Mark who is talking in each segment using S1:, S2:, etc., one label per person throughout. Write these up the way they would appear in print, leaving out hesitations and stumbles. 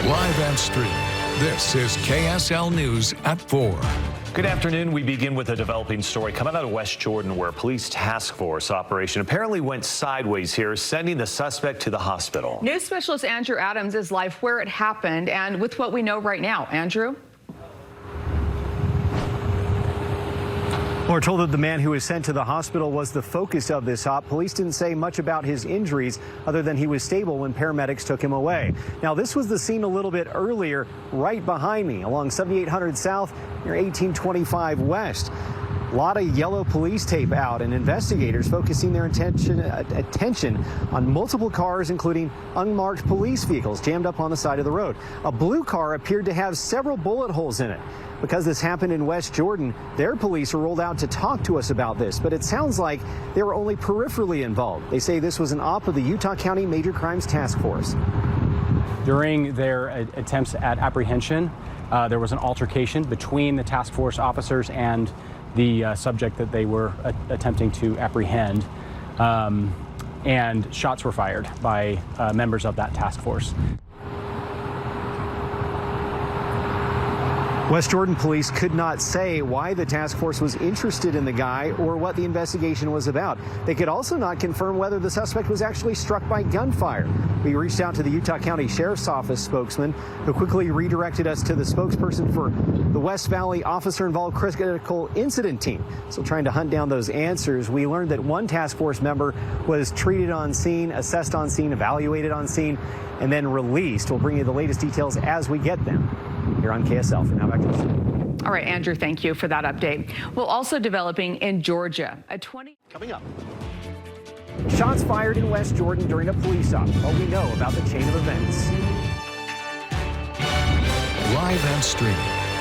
S1: Live and stream. This is KSL News at 4.
S2: Good afternoon. We begin with a developing story coming out of West Jordan, where a police task force operation apparently went sideways here, sending the suspect to the hospital.
S3: News specialist Andrew Adams is live where it happened and with what we know right now. Andrew?
S4: We're told that the man who was sent to the hospital was the focus of this op. Police didn't say much about his injuries other than he was stable when paramedics took him away. Now, this was the scene a little bit earlier, right behind me, along 7800 South near 1825 West. A lot of yellow police tape out and investigators focusing their attention on multiple cars, including unmarked police vehicles jammed up on the side of the road. A blue car appeared to have several bullet holes in it. Because this happened in West Jordan, their police were rolled out to talk to us about this, but it sounds like they were only peripherally involved. They say this was an op of the Utah County Major Crimes Task Force.
S5: During their attempts at apprehension, there was an altercation between the task force officers and the subject that they were attempting to apprehend, and shots were fired by members of that task force.
S4: West Jordan police could not say why the task force was interested in the guy or what the investigation was about. They could also not confirm whether the suspect was actually struck by gunfire. We reached out to the Utah County Sheriff's Office spokesman, who quickly redirected us to the spokesperson for the West Valley Officer-Involved Critical Incident Team. Still trying to hunt down those answers. We learned that one task force member was treated on scene, assessed on scene, evaluated on scene, and then released. We'll bring you the latest details as we get them here on KSL. For now, back to you.
S3: All right, Andrew, thank you for that update. Well, also developing in Georgia,
S4: Coming up. Shots fired in West Jordan during a police op. What we know about the chain of events.
S1: Live and stream.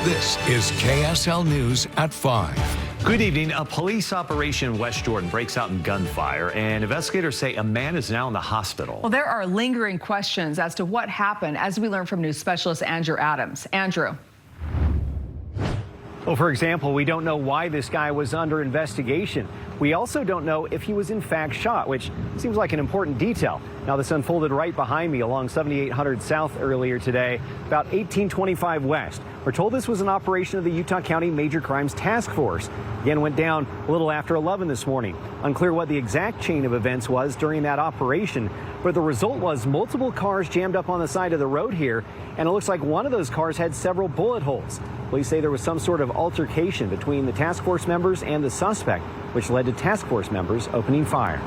S1: This is KSL News at 5.
S2: Good evening. A police operation in West Jordan breaks out in gunfire, and investigators say a man is now in the hospital.
S3: Well, there are lingering questions as to what happened, as we learn from news specialist Andrew Adams. Andrew.
S4: Well, for example, we don't know why this guy was under investigation. We also don't know if he was in fact shot, which seems like an important detail. Now, this unfolded right behind me along 7800 South earlier today, about 1825 West. We're told this was an operation of the Utah County Major Crimes Task Force. Again, went down a little after 11 this morning. Unclear what the exact chain of events was during that operation, but the result was multiple cars jammed up on the side of the road here, and it looks like one of those cars had several bullet holes. Police say there was some sort of altercation between the task force members and the suspect, which led to task force members opening fire.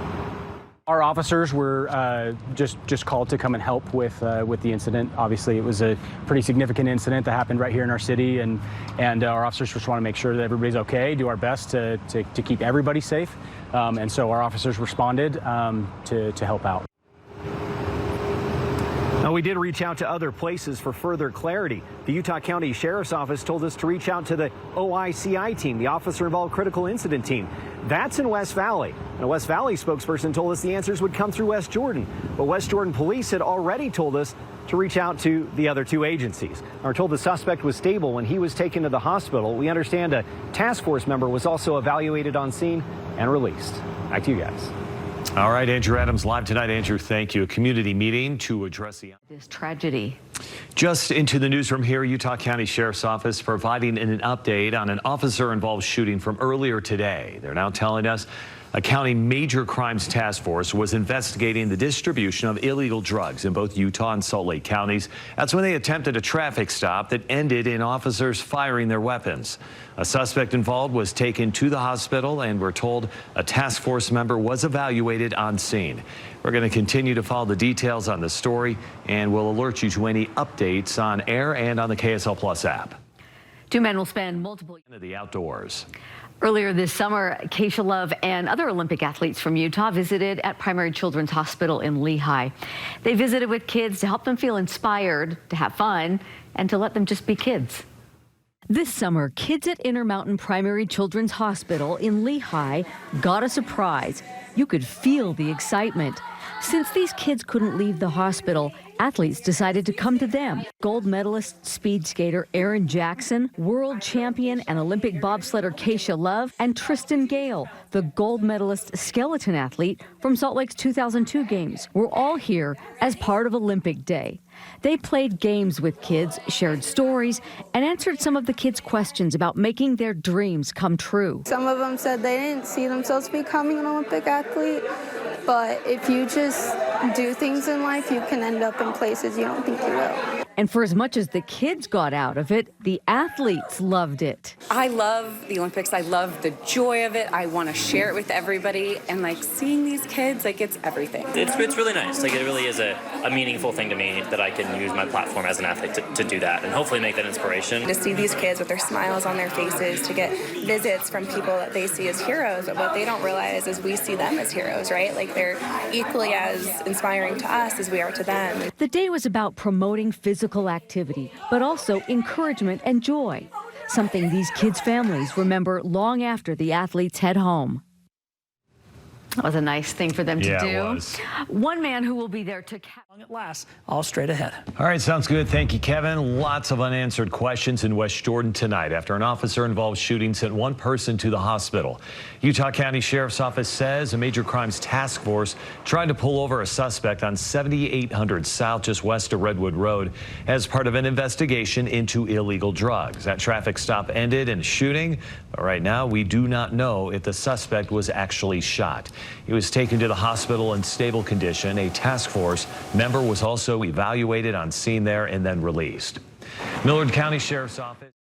S5: Our officers were just called to come and help with the incident. Obviously, it was a pretty significant incident that happened right here in our city, and our officers just want to make sure that everybody's okay, do our best to keep everybody safe, and so our officers responded to help out.
S4: Now, we did reach out to other places for further clarity. The Utah County Sheriff's Office told us to reach out to the OICI team, the Officer-Involved Critical Incident Team. That's in West Valley. And a West Valley spokesperson told us the answers would come through West Jordan. But West Jordan police had already told us to reach out to the other two agencies. We're told the suspect was stable when he was taken to the hospital. We understand a task force member was also evaluated on scene and released. Back to you guys.
S2: All right, Andrew Adams live tonight. Andrew, thank you. A community meeting to address
S6: this tragedy.
S2: Just into the newsroom here, Utah County Sheriff's Office providing an update on an officer-involved shooting from earlier today. They're now telling us a county major crimes task force was investigating the distribution of illegal drugs in both Utah and Salt Lake counties. That's when they attempted a traffic stop that ended in officers firing their weapons. A suspect involved was taken to the hospital, and we're told a task force member was evaluated on scene. We're going to continue to follow the details on the story, and we'll alert you to any updates on air and on the KSL Plus app.
S6: Two men will spend multiple
S2: into the outdoors.
S6: Earlier this summer, Keisha Love and other Olympic athletes from Utah visited at Primary Children's Hospital in Lehigh. They visited with kids to help them feel inspired, to have fun, and to let them just be kids.
S7: This summer, kids at Intermountain Primary Children's Hospital in Lehigh got a surprise. You could feel the excitement. Since these kids couldn't leave the hospital, Athletes decided to come to them. Gold medalist speed skater Aaron Jackson, world champion and Olympic bobsledder KSL-TV, and Tristan Gale, the gold medalist skeleton athlete from Salt Lake's 2002 Games, were all here as part of Olympic Day. They played games with kids, shared stories, and answered some of the kids' questions about making their dreams come true.
S8: Some of them said they didn't see themselves becoming an Olympic athlete, but if you just do things in life, you can end up in places you don't think you will.
S7: And for as much as the kids got out of it, the athletes loved it.
S9: I love the Olympics. I love the joy of it. I want to share it with everybody. And like seeing these kids, like it's everything.
S10: It's really nice. Like it really is a meaningful thing to me that I can use my platform as an athlete to do that and hopefully make that inspiration.
S11: To see these kids with their smiles on their faces, to get visits from people that they see as heroes, but what they don't realize is we see them as heroes, right? Like they're equally as inspiring to us as we are to them.
S7: The day was about promoting physical activity, but also encouragement and joy, something these kids' families remember long after the athletes head home.
S6: That was a nice thing for them to do.
S2: It was.
S6: One man who will be there to
S12: It lasts all straight ahead.
S2: All right, sounds good. Thank you, Kevin. Lots of unanswered questions in West Jordan tonight after an officer-involved shooting sent one person to the hospital. Utah County Sheriff's Office says a major crimes task force tried to pull over a suspect on 7800 South, just west of Redwood Road, as part of an investigation into illegal drugs. That traffic stop ended in a shooting, but right now we do not know if the suspect was actually shot. He was taken to the hospital in stable condition. A task force member was also evaluated on scene there and then released. Millard County Sheriff's Office.